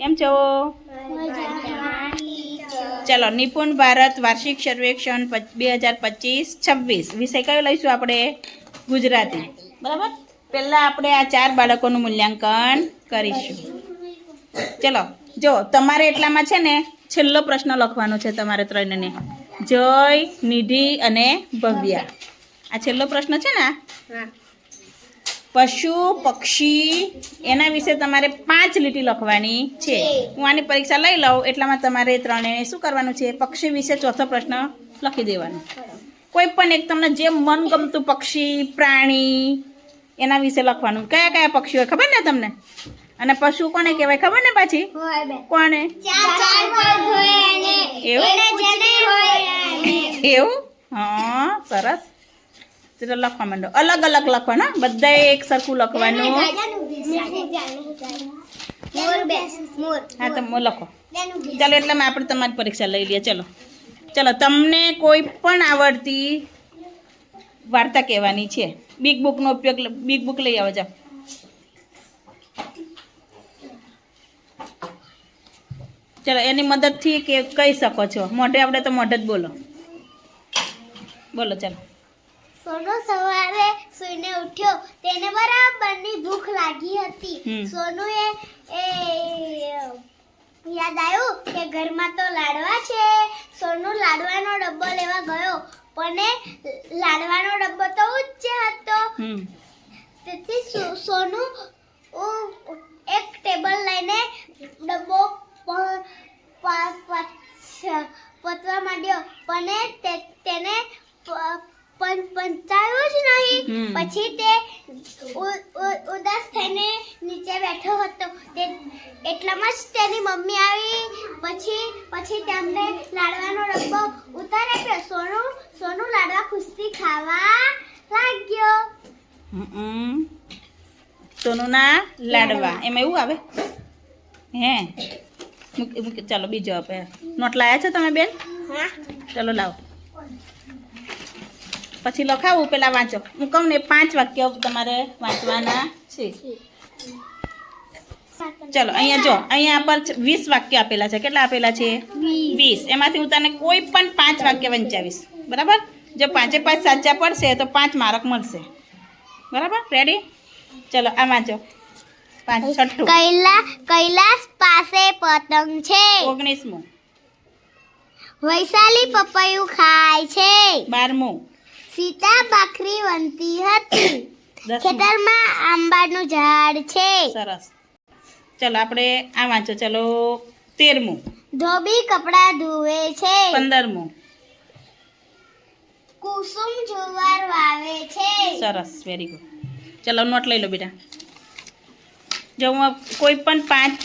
કેમ છો? ચલો, નિપુણ ભારત વાર્ષિક સર્વેક્ષણ 2025-26 વિષય કયો લઈશું આપણે? ગુજરાતી. બરાબર. પહેલાં આપણે આ 4 બાળકોનું મૂલ્યાંકન કરીશું. ચલો, જો તમારે એટલામાં છે ને છેલ્લો પ્રશ્ન લખવાનો છે તમારે ત્રણને. જય, નિધિ અને ભવ્યા. આ છેલ્લો પ્રશ્ન છે ને. પશુ પક્ષી એના વિશે તમારે 5 લીટી લખવાની છે. હું આની પરીક્ષા લઈ લઉં એટલામાં તમારે ત્રણે શું કરવાનું છે? પક્ષી વિશે ચોથો પ્રશ્ન લખી દેવાનો. કોઈ પણ એક તમને જે મનગમતું પક્ષી પ્રાણી એના વિશે લખવાનું. કયા કયા પક્ષીઓ ખબર ને તમને? અને પશુ કોને કહેવાય ખબર ને? પાછી કોને? એવું? હા, સરસ. તો લખવા માંડો. અલગ અલગ લખવાનું, બધાએ એક સરખું લખવાનું. હા, તમે લખો. ચાલો, એટલામાં આપણે તમારી પરીક્ષા લઈ લઈએ. ચલો ચલો, તમને કોઈ પણ આવડતી વાર્તા કહેવાની છે. બિગ બુકનો ઉપયોગ, બિગ બુક લઈ આવો. જાઓ. ચલો, એની મદદથી કહી શકો છો. મોઢે આપણે તો મોઢે જ બોલો. બોલો. ચાલો. સોનુ સવારે સૂઈને ઉઠ્યો. તેને બરાબરની ભૂખ લાગી હતી. સોનુએ યાદ આવ્યું કે ઘરમાં તો લાડવા છે. સોનુ લાડવાનો ડબ્બો લેવા ગયો, પણ લાડવાનો ડબ્બો તો ઊંચે હતો. તેથી સોનુ એક ટેબલ લઈને ડબ્બો પતવા માંડ્યો, પણ તેને પંચાયું જ નહીં. પછી તે ઉદાસ થઈને નીચે બેઠો હતો. એટલામાં જ તેની મમ્મી આવી. પછી તેમને લાડવાનો ડબ્બો ઉતારી આપ્યો. સોનુ લાડવા ખુશથી ખાવા લાગ્યો. સોનુના લાડવા એમાં એવું આવે હે? ચાલો, બીજો આપે. નોટ લાયા છો તમે બેન? ચાલો, લાવો. પછી લખાવું, પેલા વાંચો. હું કહું ને 5 વાક્ય તમારે વાંચવાના છે. ચલો, અહીંયા જો, અહીંયા પર 20 વાક્ય આપેલા છે. કેટલા આપેલા છે? 20. એમાંથી હું તને કોઈ પણ 5 વાક્ય વંચાવીશ. બરાબર? જો 5 સાચા પડશે તો 5 માર્ક મળશે. બરાબર? રેડી? ચલો, આ વાંચો. 6 કૈલાસ પાસે પતંગ છે. 19મું. વૈશાલી પપૈયું ખાય છે. 12મું. સીતા ભાખરી વણતી હતી. ખેતરમાં આંબાનું ઝાડ છે. સરસ. ચલો, આપણે આ વાંચો. ચલો, 13મું. ધોબી કપડાં ધોવે છે. 15મું. કુસુમ જુવાર વાવે છે. સરસ, વેરી ગુડ. ચલો, નોટ લઈ લો બેટા. જો હું કોઈ પણ 5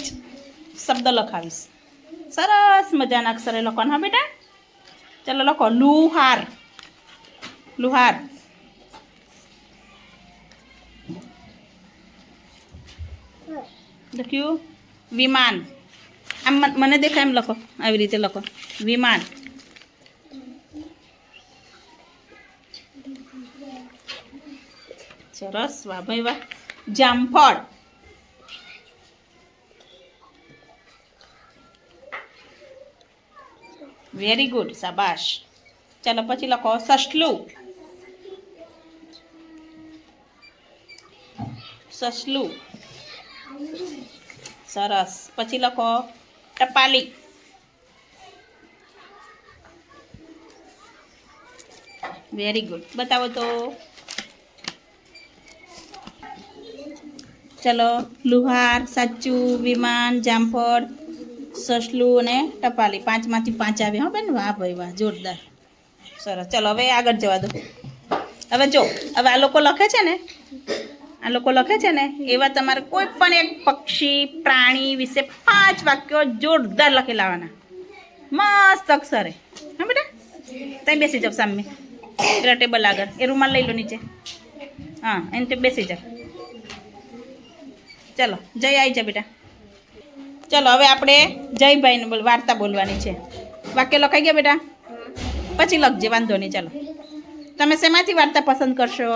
શબ્દ લખાવીશ. સરસ મજાના અક્ષરે લખવાનું. હા બેટા? ચલો, લખો. લુહાર. લુહાર. લખ્યું. વિમાન. આમ મને દેખાય એમ લખો. આવી રીતે લખો. વિમાન. સરસ. વાહ ભાઈ વાહ. જામફળ. Very good. શાબાશ. ચાલો, પછી લખો. સસલું. સસલું. સરસ. પછી લખો. ટપાલી. Very good. બતાવો તો. ચલો, લુહાર સાચું, વિમાન, જામફળ, સસલું અને ટપાલી. 5માંથી 5 આવે. હા બેન? વાહ ભાઈ વાહ, જોરદાર. સરસ. ચલો, હવે આગળ જવા દો. હવે જો, હવે આ લોકો લખે છે ને, એવા તમારે કોઈ પણ એક પક્ષી પ્રાણી વિશે 5 વાક્યો જોરદાર લખી લાવવાના. મસ્ત અક્ષરે. હા બેટા? ત્યાં બેસી જાઓ સામે પેલા ટેબલ આગળ. એ રૂમાલ લઈ લો નીચે. હા, એને તે બેસી જાઓ. ચલો, જય આવી જા બેટા. ચલો, હવે આપણે જયભાઈને વાર્તા બોલવાની છે. વાક્ય લખાઈ ગયા બેટા? પછી લખજે, વાંધો નહીં. ચાલો, તમે શેમાંથી વાર્તા પસંદ કરશો?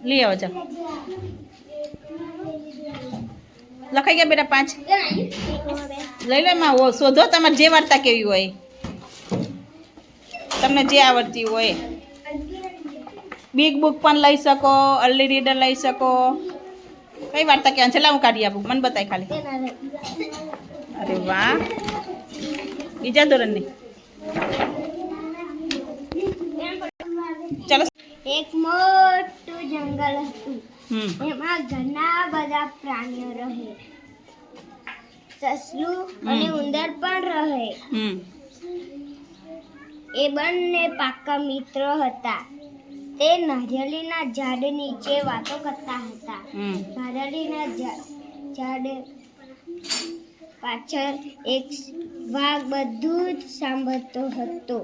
લઈ આવો. ચાલો, લખાઈ ગયા બેટા 5 લઈ લો એમાં શોધો તમારે જે વાર્તા કેવી હોય તમને જે આવડતી હોય બિગ બુક પણ લઈ શકો અર્લી રીડર લઈ શકો કઈ વાર્તા કહેવાની છે હું કાઢી આપું મને બતાય ખાલી અરે વાહ બીજા ધોરણની ચાલો એક મોટું જંગલ હતું એમાં ઘણા બધા પ્રાણીઓ રહે સસલું અને ઉંદર પણ રહે એ બંને પાક્કા મિત્ર હતા તે નારિયેળીના ઝાડ નીચે વાતો કરતા હતા નારિયેળીના ઝાડ પાછળ એક વાઘ બધું જ સાંભળતો હતો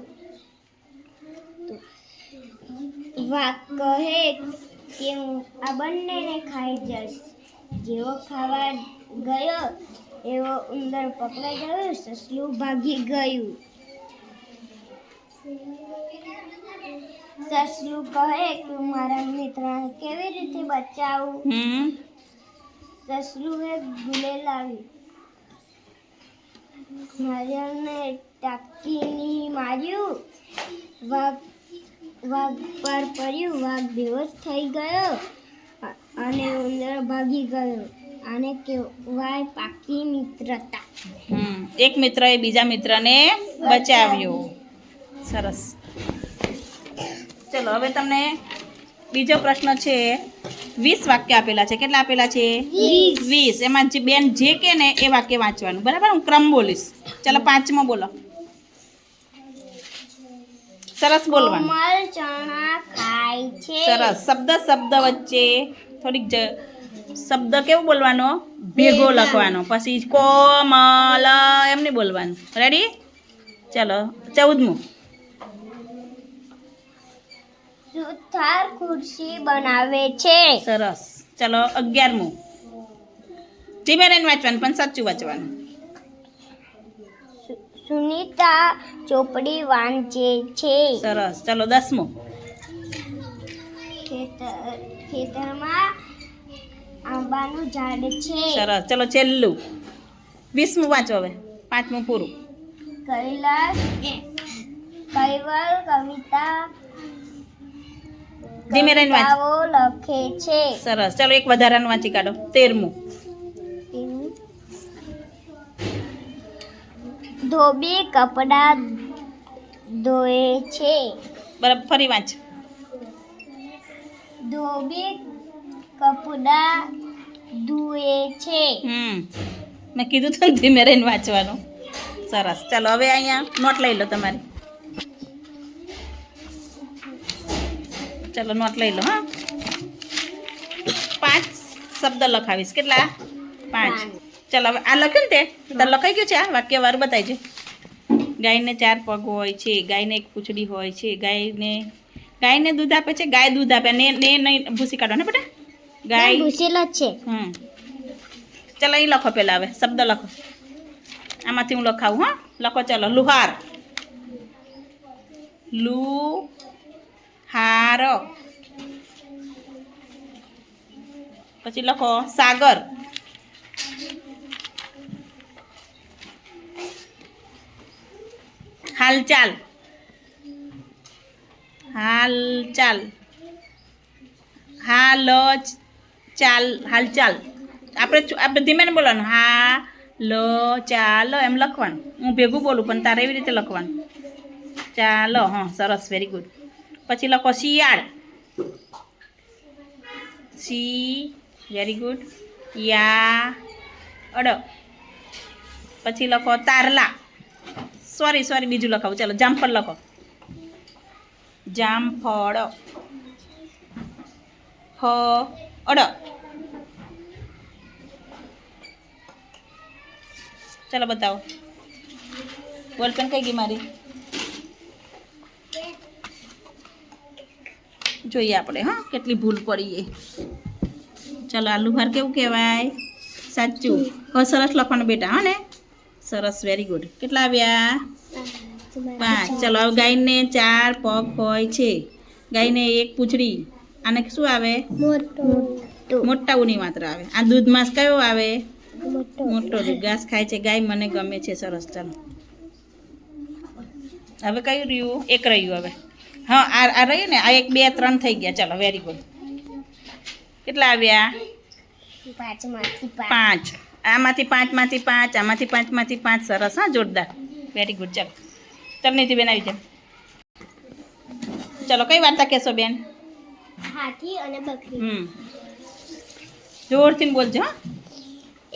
વાઘ કહે કે હું આ બંનેને ખાઈ જઈશ જેવો ખાવા ગયો એવો ઉંદર પકડાઈ ગયો સસલું ભાગી ગયું સસલું કહે કે મારા મિત્રને કેવી રીતે બચાવું સસલુએ ગુલે લાવી નારિયેળને ટાંકીને માર્યું વાઘ પર પડ્યું વાઘ બેહોશ થઈ ગયો અને ઉંદર ભાગી ગયો આને કહેવાય પાકી મિત્રતા એક મિત્રએ બીજા મિત્રને બચાવ્યો સરસ ચલો હવે તમને બીજો પ્રશ્ન છે 20 વાક્ય આપેલા છે કેટલા આપેલા છે 20 એમાં જે બેન જે કે ને એ વાક્ય વાંચવાનું બરાબર હું ક્રમ બોલીશ ચલો 5મો બોલો સરસ બોલવાનું કોમલ ચણા ખાય છે સરસ શબ્દ વચ્ચે થોડીક શબ્દ કેવું બોલવાનો ભેગો લખવાનો પછી કોમલ એમ નહીં બોલવાનું રેડી ચલો 14મું સુથાર ખુરશી બનાવે છે સરસ ચલો 11મું ધીમે રહીને વાંચવાનું પણ સાચું વાંચવાનું સુનીતા ચોપડી વાંચે છે સરસ ચલો 10મું ખેતરમાં આંબાનું ઝાડ છે સરસ ચલો છેલ્લું 20મું વાંચો હવે 5મું પૂરું કૈવલ કવિતા ધીમે રહીને વાંચ લખે છે સરસ ચલો એક વધારાનું વાંચી કાઢો 13મું ધોબી કપડાં ધોએ છે બરાબર ફરી વાંચ ધોબી કપડાં ધોએ છે મેં કીધું તો ધીમે રહીને વાંચવાનું સરસ ચાલો હવે અહીંયા નોટ લઈ લો તમારી ચાલો નોટ લઈ લો હા 5 શબ્દ લખાવીશ કેટલા 5 ચાલો હવે આ લખ્યું ને તે લખાઈ ગયું છે આ વાક્ય વાર બતાવી છે ગાયને 4 પગ હોય છે ગાયને એક પૂંછડી હોય છે ગાયને દૂધ આપે છે ગાય દૂધ આપે ને નહીં ભૂસી કાઢો ને બેટા ગાય ભૂસેલો છે ચાલો અહીં લખો પહેલાં હવે શબ્દ લખો આમાંથી હું લખાવું હા લખો ચાલો લુહાર લુહાર પછી લખો સાગર હાલચાલ હાલચાલ હાલચાલ આપણે ધીમે ને બોલવાનું ચાલ એમ લખવાનું હું ભેગું બોલું પણ તારે એવી રીતે લખવાનું ચાલો હા સરસ વેરી ગુડ પછી લખો શિયાળ વેરી ગુડ યાડ પછી લખો તારલા સોરી બીજું લખાવું ચાલો જામફળ લખો જામફળ ચાલો બતાવો બોલપેન કઈ ગઈ મારી જોઈએ આપણે હા કેટલી ભૂલ પડી એ ચાલો આલુભાર કેવું કહેવાય સાચું હવે સરસ લખવાનું બેટા હા ને સરસ વેરી ગુડ કેટલા આવ્યા 5 ચાલો હવે ગાયને 4 પગ હોય છે ગાયને એક પૂંછડી આને શું આવે મોટા ઉની માત્ર આવે આ દૂધમાં કયો આવે મોટો રહ્યું, ઘાસ ખાય છે, ગાય મને ગમે છે. સરસ, ચાલો. હવે કયું રહ્યું? એક રહ્યું હવે. હા, આ રહ્યું ને, આ 1 2 3 થઈ ગયા. ચાલો, વેરી ગુડ. કેટલા આવ્યા? 5. આમાંથી 5 માંથી 5, આમાંથી 5 માંથી 5. સરસ, હા, જોરદાર, વેરી ગુડ. ચાલો, ચાલ નીતિ બેન આવી જાઓ. ચલો, કઈ વાર્તા કહેશો બેન? હાથી અને બકરી. જોરથી બોલજો. હા.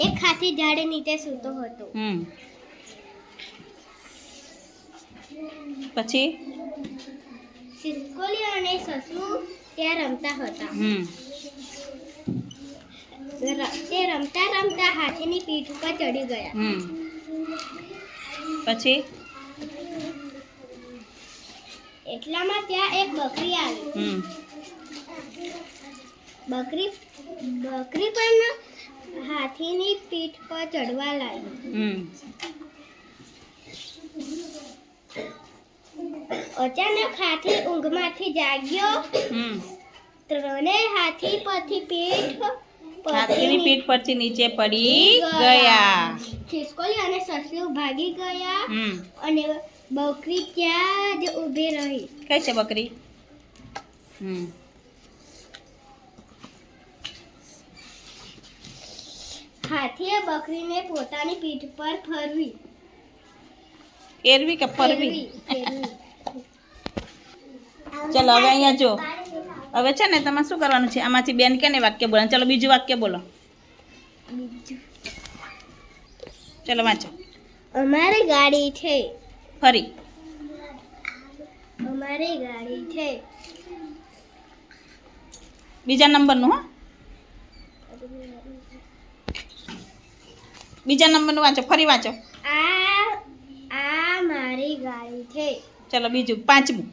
એક હાથી ઝાડ નીચે સૂતો હતો. પછી ખિસકોલી અને સસલું ત્યાં રમતા હતા. તે રમતા રમતા હાથીની પીઠ ઉપર ચડી ગયા. પછી એટલામાં ત્યાં એક બકરી આવી. બકરી પણ હાથીની પીઠ પર ચડવા લાગી. અચાનક હાથી ઊંઘમાંથી જાગ્યો. ત્રણેય હાથીની પીઠ પરથી નીચે પડી ગયા. ખિસકોલી અને સસલું ભાગી ગયા અને બકરી ત્યાં જ ઊભી રહી. કઈ છે બકરી? હાથીએ બકરીને પોતાની પીઠ પર ફરવી. એરવી કે ફરવી? ચલો, હવે અહીંયા જો. હવે છે ને, તમારે શું કરવાનું છે? આમાંથી બેન કેને વાક્ય બોલો. ચલો, બીજું વાક્ય બોલો. ચલો, વાંચો. અમારી ગાડી છે. ફરી. અમારી ગાડી છે. બીજા નંબરનું. હા, બીજા નંબરનું વાંચો. ફરી વાંચો. આ મારી ગાડી છે. ચલો, બીજું. 5મું.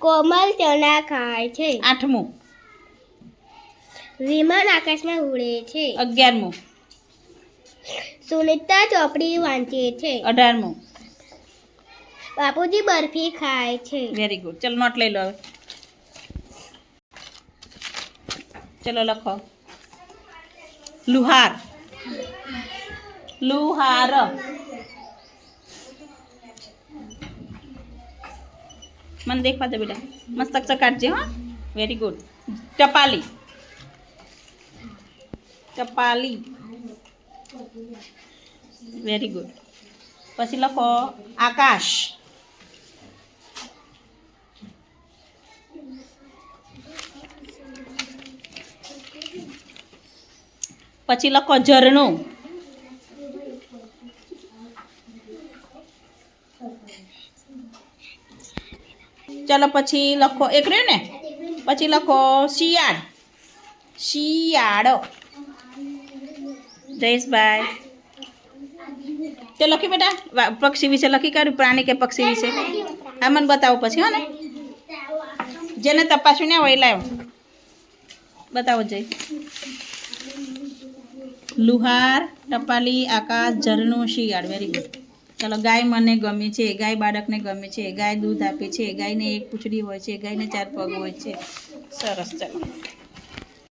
કોમલ ચણા ખાય છે. 8મું. વિમાન આકાશમાં ઉડે છે. 11મું. સુનિતા ચોપડી વાંચે છે. 18મું. બાપુજી બરફી ખાય છે. Very good. ચલો, નોટ લઈ લો હવે. ચલો, લખો. લુહાર. લુહાર. મને દેખવા દે બેટા. મસ્ત અક્ષર કાઢજે. હા, વેરી ગુડ. ટપાલી. ટપાલી. Very good. પછી લખો આકાશ. પછી લખો ઝરણું. ચલો, પછી લખો એક રહ્યું ને. પછી લખો શિયાળ. શિયાળો. જયેશભાઈ, તે લખી બેટા. પક્ષી વિશે લખી કાઢ્યું? પ્રાણી કે પક્ષી વિશે? હા, મને બતાવો પછી. હા ને, જેને તપાસ્યું ને હોય લાવ બતાવો. જઈ લુહાર, ટપાલી, આકાશ, ઝરણું, શિયાળ. Very good. ચલો, ગાય મને ગમે છે. ગાય બાળકને ગમે છે. ગાય દૂધ આપે છે. ગાયને એક પૂંછડી હોય છે. ગાયને 4 પગ હોય છે. સરસ. ચલો.